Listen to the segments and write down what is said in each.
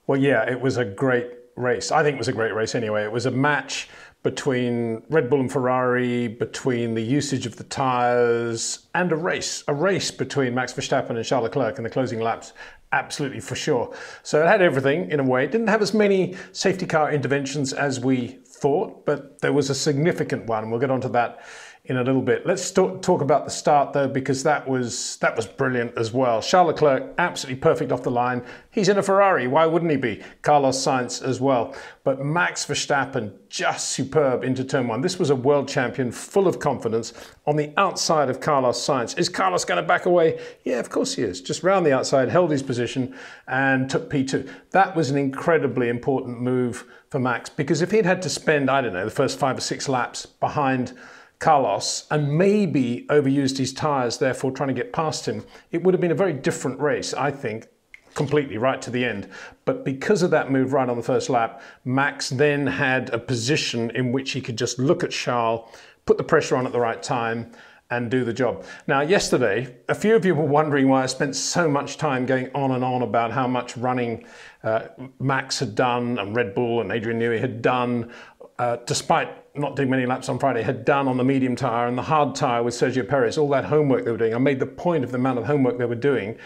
Well, yeah, it was a great race. I think it was a great race anyway. It was a match between Red Bull and Ferrari, between the usage of the tyres, and a race between Max Verstappen and Charles Leclerc in the closing laps, absolutely for sure. So it had everything in a way. It didn't have as many safety car interventions as we thought, but there was a significant one. We'll get onto that in a little bit. Let's talk about the start though, because that was brilliant as well. Charles Leclerc, absolutely perfect off the line. He's in a Ferrari, why wouldn't he be? Carlos Sainz as well. But Max Verstappen, just superb into turn one. This was a world champion full of confidence on the outside of Carlos Sainz. Is Carlos going to back away? Yeah, of course he is. Just round the outside, held his position and took P2. That was an incredibly important move for Max, because if he'd had to spend, I don't know, the first 5 or 6 laps behind Carlos and maybe overused his tyres, therefore trying to get past him, it would have been a very different race, I think, completely right to the end. But because of that move right on the first lap, Max then had a position in which he could just look at Charles, put the pressure on at the right time and do the job. Now, yesterday, a few of you were wondering why I spent so much time going on and on about how much running Max had done and Red Bull and Adrian Newey had done, despite not doing many laps on Friday, had done on the medium tyre and the hard tyre with Sergio Perez, all that homework they were doing. I made the point of the amount of homework they were doing.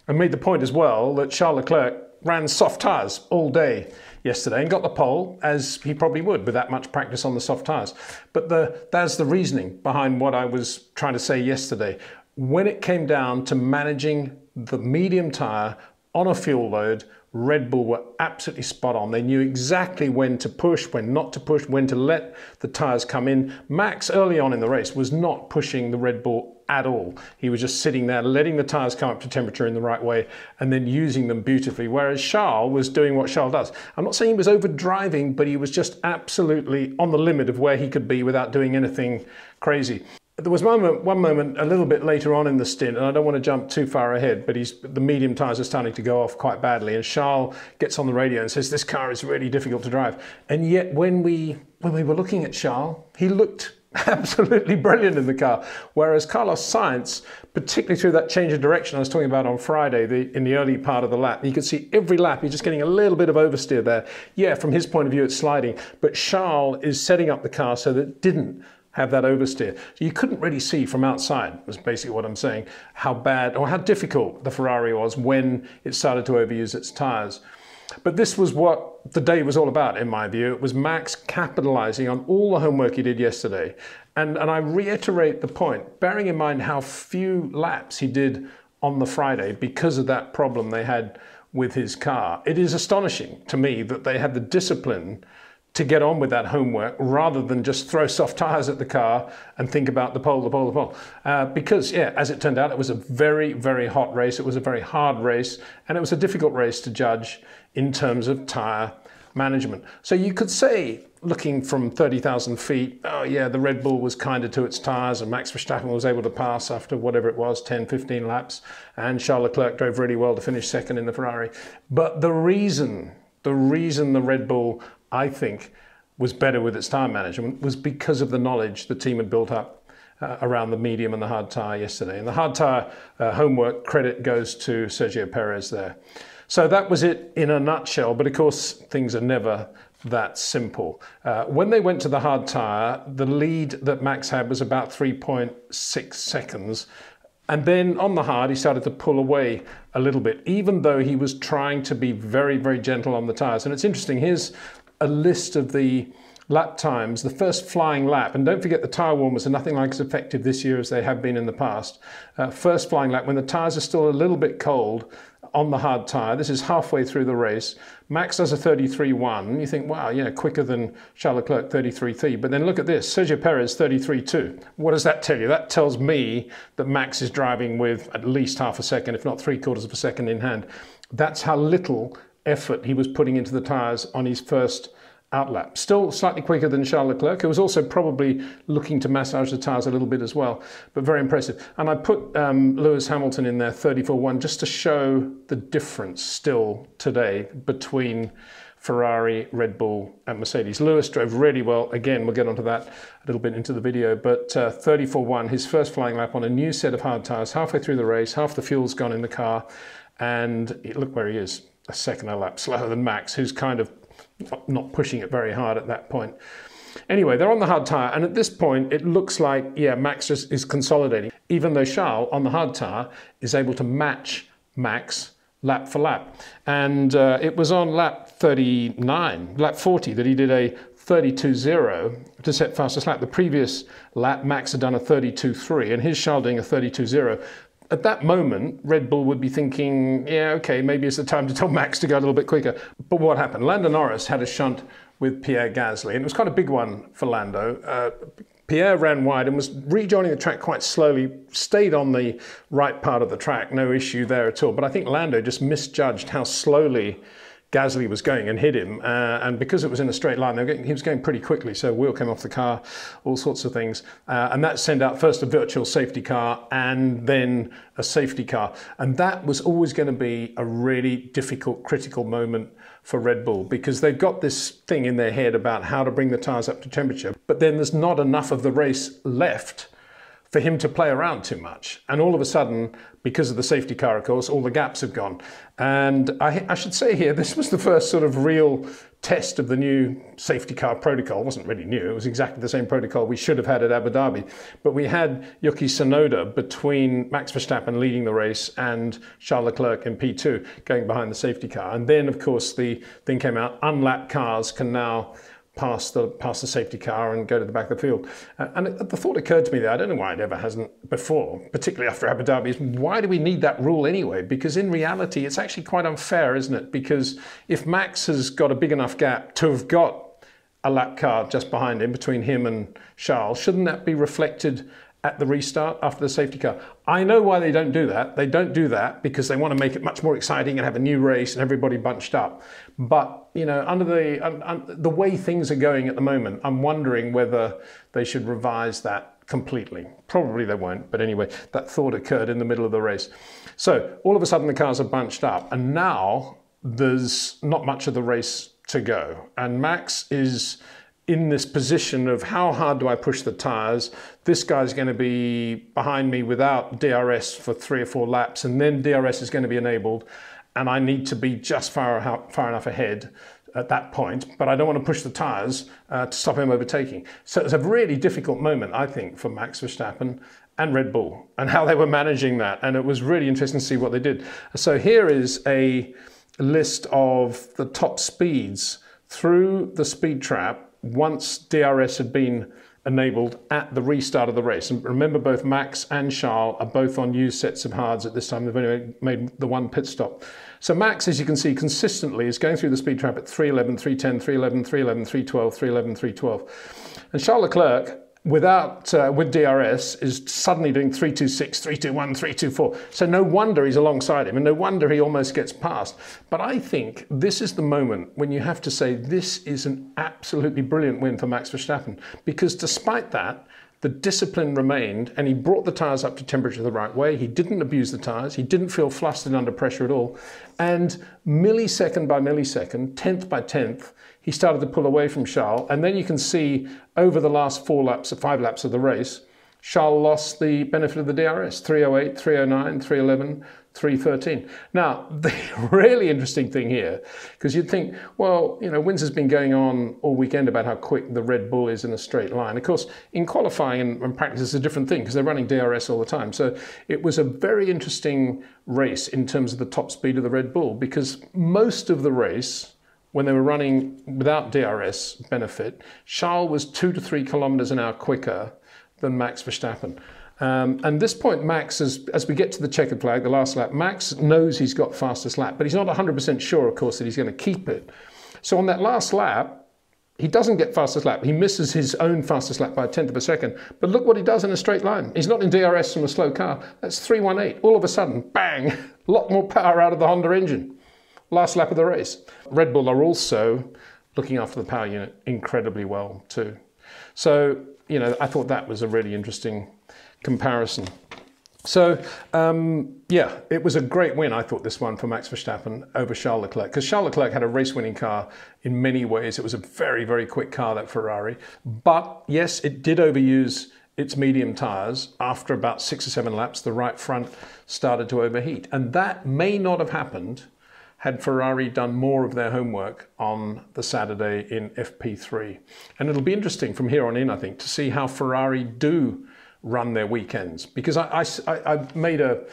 I made the point as well that Charles Leclerc ran soft tyres all day yesterday and got the pole, as he probably would with that much practice on the soft tyres. But that's the reasoning behind what I was trying to say yesterday. When it came down to managing the medium tyre on a fuel load, Red Bull were absolutely spot on. They knew exactly when to push, when not to push, when to let the tyres come in. Max, early on in the race, was not pushing the Red Bull at all. He was just sitting there, letting the tyres come up to temperature in the right way and then using them beautifully, whereas Charles was doing what Charles does. I'm not saying he was overdriving, but he was just absolutely on the limit of where he could be without doing anything crazy. There was one moment a little bit later on in the stint, and I don't want to jump too far ahead, but the medium tyres are starting to go off quite badly, and Charles gets on the radio and says, this car is really difficult to drive. And yet when we were looking at Charles, he looked absolutely brilliant in the car, whereas Carlos Sainz, particularly through that change of direction I was talking about on Friday, in the early part of the lap, you could see every lap he's just getting a little bit of oversteer there. Yeah, from his point of view it's sliding, but Charles is setting up the car so that it didn't have that oversteer. So you couldn't really see from outside, was basically what I'm saying, how bad or how difficult the Ferrari was when it started to overuse its tyres. But this was what the day was all about, in my view. It was Max capitalizing on all the homework he did yesterday. And I reiterate the point, bearing in mind how few laps he did on the Friday because of that problem they had with his car. It is astonishing to me that they had the discipline to get on with that homework rather than just throw soft tyres at the car and think about the pole. Because, yeah, as it turned out, it was a very, very hot race. It was a very hard race, and it was a difficult race to judge in terms of tyre management. So you could say, looking from 30,000 feet, oh yeah, the Red Bull was kinder to its tyres and Max Verstappen was able to pass after whatever it was, 10, 15 laps, and Charles Leclerc drove really well to finish second in the Ferrari. But the reason the Red Bull, I think, was better with its tyre management was because of the knowledge the team had built up around the medium and the hard tyre yesterday. And the hard tyre homework credit goes to Sergio Perez there. So that was it in a nutshell, but of course things are never that simple. When they went to the hard tyre, the lead that Max had was about 3.6 seconds. And then on the hard, he started to pull away a little bit, even though he was trying to be very, very gentle on the tyres. And it's interesting, here's a list of the lap times, the first flying lap, and don't forget the tyre warmers are nothing like as effective this year as they have been in the past. First flying lap, when the tyres are still a little bit cold on the hard tyre, this is halfway through the race, Max does a 33.1, you think, wow, yeah, quicker than Charles Leclerc, 33.3, but then look at this, Sergio Perez, 33.2. What does that tell you? That tells me that Max is driving with at least half a second, if not 3/4 of a second in hand. That's how little effort he was putting into the tyres on his first outlap. Still slightly quicker than Charles Leclerc, who was also probably looking to massage the tyres a little bit as well, but very impressive. And I put Lewis Hamilton in there, 34.1, just to show the difference still today between Ferrari, Red Bull and Mercedes. Lewis drove really well. Again, we'll get onto that a little bit into the video, but 34.1, his first flying lap on a new set of hard tyres, halfway through the race, half the fuel's gone in the car, and look where he is. a second a lap slower than Max, who's kind of not pushing it very hard at that point. Anyway, they're on the hard tyre, and at this point, it looks like, yeah, Max is consolidating, even though Charles, on the hard tyre, is able to match Max lap for lap. And it was on lap 39, lap 40, that he did a 32.0 to set fastest lap. The previous lap, Max had done a 32.3, and his Charles doing a 32.0. At that moment, Red Bull would be thinking, yeah, okay, maybe it's the time to tell Max to go a little bit quicker. But what happened? Lando Norris had a shunt with Pierre Gasly, and it was quite a big one for Lando. Pierre ran wide and was rejoining the track quite slowly, stayed on the right part of the track, no issue there at all. But I think Lando just misjudged how slowly Gasly was going and hit him, and because it was in a straight line, he was going pretty quickly, so a wheel came off the car, all sorts of things, and that sent out first a virtual safety car and then a safety car, and that was always going to be a really difficult, critical moment for Red Bull, because they've got this thing in their head about how to bring the tyres up to temperature, but then there's not enough of the race left for him to play around too much. And all of a sudden, because of the safety car, of course, all the gaps have gone. And I should say here, this was the first sort of real test of the new safety car protocol. It wasn't really new, it was exactly the same protocol we should have had at Abu Dhabi. But we had Yuki Tsunoda between Max Verstappen leading the race and Charles Leclerc in P2 going behind the safety car. And then, of course, the thing came out, unlapped cars can now past the safety car and go to the back of the field. And the thought occurred to me there, I don't know why it ever hasn't before, particularly after Abu Dhabi, is why do we need that rule anyway? Because in reality, it's actually quite unfair, isn't it? Because if Max has got a big enough gap to have got a lap car just behind him, between him and Charles, shouldn't that be reflected at the restart after the safety car? I know why they don't do that. They don't do that because they want to make it much more exciting and have a new race and everybody bunched up. But, you know, under the way things are going at the moment, I'm wondering whether they should revise that completely. Probably they won't, but anyway, that thought occurred in the middle of the race. So all of a sudden the cars are bunched up, and now there's not much of the race to go. And Max is in this position of how hard do I push the tyres? This guy's going to be behind me without DRS for 3 or 4 laps, and then DRS is going to be enabled, and I need to be just far enough ahead at that point, but I don't want to push the tyres to stop him overtaking. So it's a really difficult moment, I think, for Max Verstappen and Red Bull, and how they were managing that, and it was really interesting to see what they did. So here is a list of the top speeds through the speed trap once DRS had been enabled at the restart of the race. And remember, both Max and Charles are both on used sets of hards at this time. They've only made the one pit stop. So Max, as you can see, consistently is going through the speed trap at 311, 310, 311, 311, 312, 311, 312. And Charles Leclerc, with DRS, is suddenly doing 326, 321, 324. So no wonder he's alongside him, and no wonder he almost gets past. But I think this is the moment when you have to say this is an absolutely brilliant win for Max Verstappen, because despite that, the discipline remained, and he brought the tyres up to temperature the right way. He didn't abuse the tyres. He didn't feel flustered under pressure at all. And millisecond by millisecond, tenth by tenth, he started to pull away from Charles. And then you can see over the last 5 laps of the race, Charles lost the benefit of the DRS, 308, 309, 311, 313. Now, the really interesting thing here, because you'd think, well, you know, Windsor's been going on all weekend about how quick the Red Bull is in a straight line. Of course, in qualifying and practice, it's a different thing because they're running DRS all the time. So it was a very interesting race in terms of the top speed of the Red Bull, because most of the race, when they were running without DRS benefit, Charles was 2 to 3 kilometers an hour quicker than Max Verstappen. And this point, Max, as we get to the checkered flag, the last lap, Max knows he's got fastest lap, but he's not 100% sure, of course, that he's going to keep it. So on that last lap, he doesn't get fastest lap. He misses his own fastest lap by a tenth of a second. But look what he does in a straight line. He's not in DRS from a slow car. That's 318. All of a sudden, bang, a lot more power out of the Honda engine. Last lap of the race. Red Bull are also looking after the power unit incredibly well too. So, you know, I thought that was a really interesting comparison. So, yeah, it was a great win, I thought, this one for Max Verstappen over Charles Leclerc, because Charles Leclerc had a race-winning car in many ways. It was a very, very quick car, that Ferrari. But, yes, it did overuse its medium tyres. After about 6 or 7 laps, the right front started to overheat. And that may not have happened had Ferrari done more of their homework on the Saturday in FP3. And it'll be interesting from here on in, I think, to see how Ferrari do run their weekends, because I made a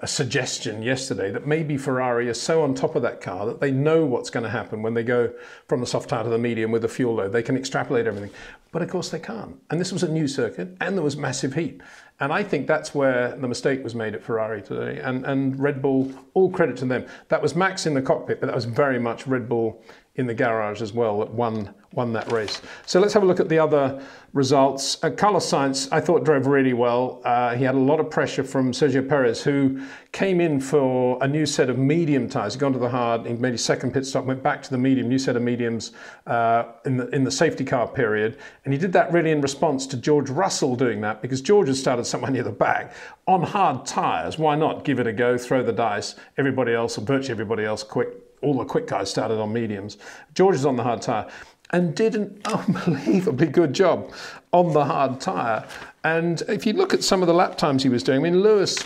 suggestion yesterday that maybe Ferrari is so on top of that car that they know what's going to happen when they go from the soft tire to the medium with the fuel load. They can extrapolate everything, but of course they can't. And this was a new circuit and there was massive heat. And I think that's where the mistake was made at Ferrari today. And Red Bull, all credit to them. That was Max in the cockpit, but that was very much Red Bull in the garage as well that won that race. So let's have a look at the other results. Carlos Sainz, I thought, drove really well. He had a lot of pressure from Sergio Perez, who came in for a new set of medium tyres. He'd gone to the hard, he made his second pit stop, went back to the medium, new set of mediums in the safety car period. And he did that really in response to George Russell doing that, because George had started somewhere near the back on hard tyres. Why not give it a go, throw the dice? Everybody else, or virtually everybody else, all the quick guys started on mediums. George is on the hard tyre and did an unbelievably good job on the hard tyre. And if you look at some of the lap times he was doing, Lewis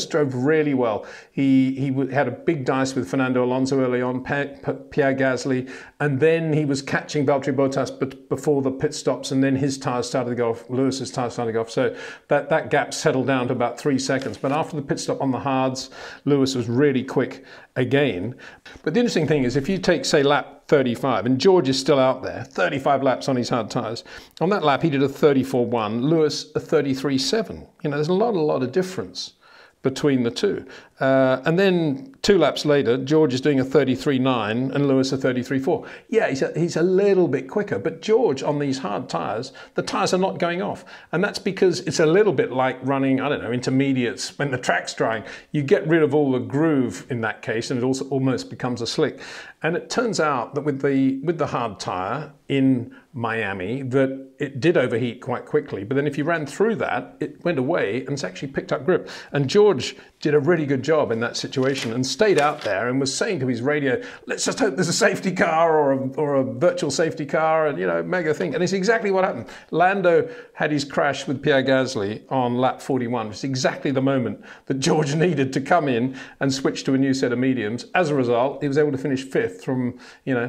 drove really well. He had a big dice with Fernando Alonso early on, Pierre Gasly, and then he was catching Valtteri Bottas before the pit stops, and then his tyres started to go off, Lewis's tyres started to go off. So that gap settled down to about 3 seconds. But after the pit stop on the hards, Lewis was really quick again. But the interesting thing is, if you take, say, lap 35, and George is still out there, 35 laps on his hard tyres. On that lap, he did a 34.1, Lewis a 33.7. There's a lot of difference between the two. And then 2 laps later, George is doing a 33.9 and Lewis a 33.4. Yeah, he's a little bit quicker, but George on these hard tyres, the tyres are not going off. And that's because it's a little bit like running, I don't know, intermediates when the track's drying. You get rid of all the groove in that case, and it also almost becomes a slick. And it turns out that with the hard tyre in Miami, that it did overheat quite quickly. But then if you ran through that, it went away and it's actually picked up grip. And George did a really good job in that situation and stayed out there and was saying to his radio, let's just hope there's a safety car or a virtual safety car, and mega thing. And it's exactly what happened. Lando had his crash with Pierre Gasly on lap 41. It's exactly the moment that George needed to come in and switch to a new set of mediums. As a result, he was able to finish 5th from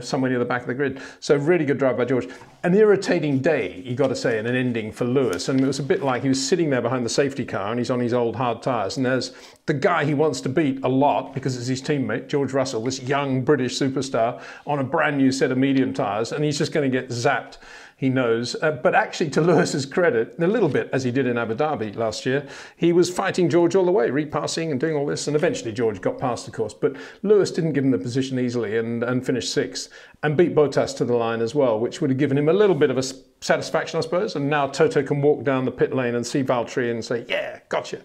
somewhere near the back of the grid. So really good drive by George. An irritating day, you got to say, and an ending for Lewis. And it was a bit like he was sitting there behind the safety car and he's on his old hard tyres, and there's the guy he wants to beat a lot because it's his teammate, George Russell, this young British superstar on a brand new set of medium tyres, and he's just going to get zapped. He knows, but actually to Lewis's credit, a little bit as he did in Abu Dhabi last year, he was fighting George all the way, repassing and doing all this, and eventually George got past, of course, but Lewis didn't give him the position easily and finished 6th and beat Bottas to the line as well, which would have given him a little bit of a satisfaction, I suppose, and now Toto can walk down the pit lane and see Valtteri and say, yeah, gotcha.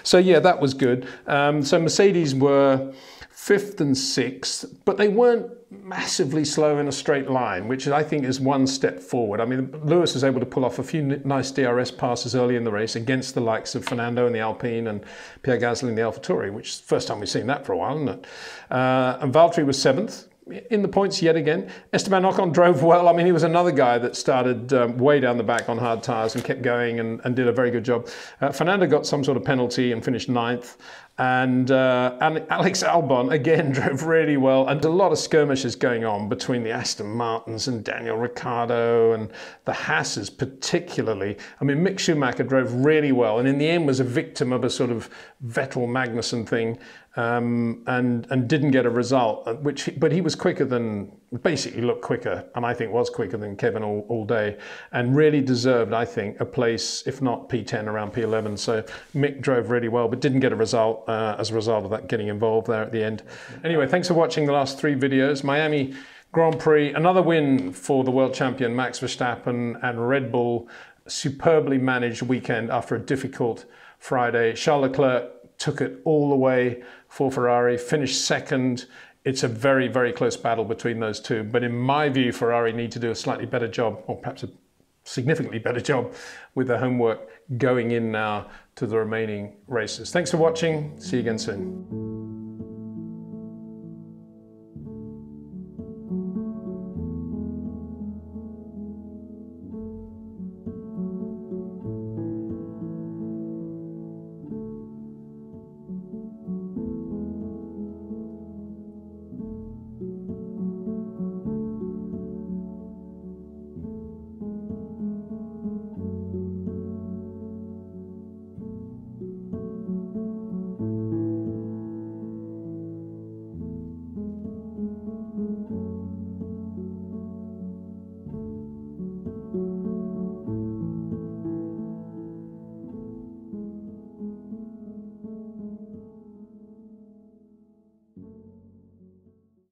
So yeah, that was good. So Mercedes were 5th and 6th, but they weren't massively slow in a straight line, which I think is one step forward. Lewis was able to pull off a few nice DRS passes early in the race against the likes of Fernando in the Alpine and Pierre Gasly in the AlphaTauri, which is the first time we've seen that for a while, isn't it? And Valtteri was 7th. In the points yet again. Esteban Ocon drove well. He was another guy that started way down the back on hard tyres and kept going and did a very good job. Fernando got some sort of penalty and finished 9th. And Alex Albon, again, drove really well. And a lot of skirmishes going on between the Aston Martins and Daniel Ricciardo and the Haas's particularly. Mick Schumacher drove really well and in the end was a victim of a sort of Vettel-Magnussen thing. And didn't get a result, but he was quicker than, basically looked quicker, and I think was quicker than Kevin all day, and really deserved, I think, a place, if not P10, around P11. So Mick drove really well, but didn't get a result as a result of that getting involved there at the end. Anyway, thanks for watching the last 3 videos. Miami Grand Prix, another win for the world champion Max Verstappen, and Red Bull, superbly managed weekend after a difficult Friday. Charles Leclerc took it all the way for Ferrari, finished 2nd. It's a very, very close battle between those two. But in my view, Ferrari need to do a slightly better job, or perhaps a significantly better job, with their homework going in now to the remaining races. Thanks for watching. See you again soon.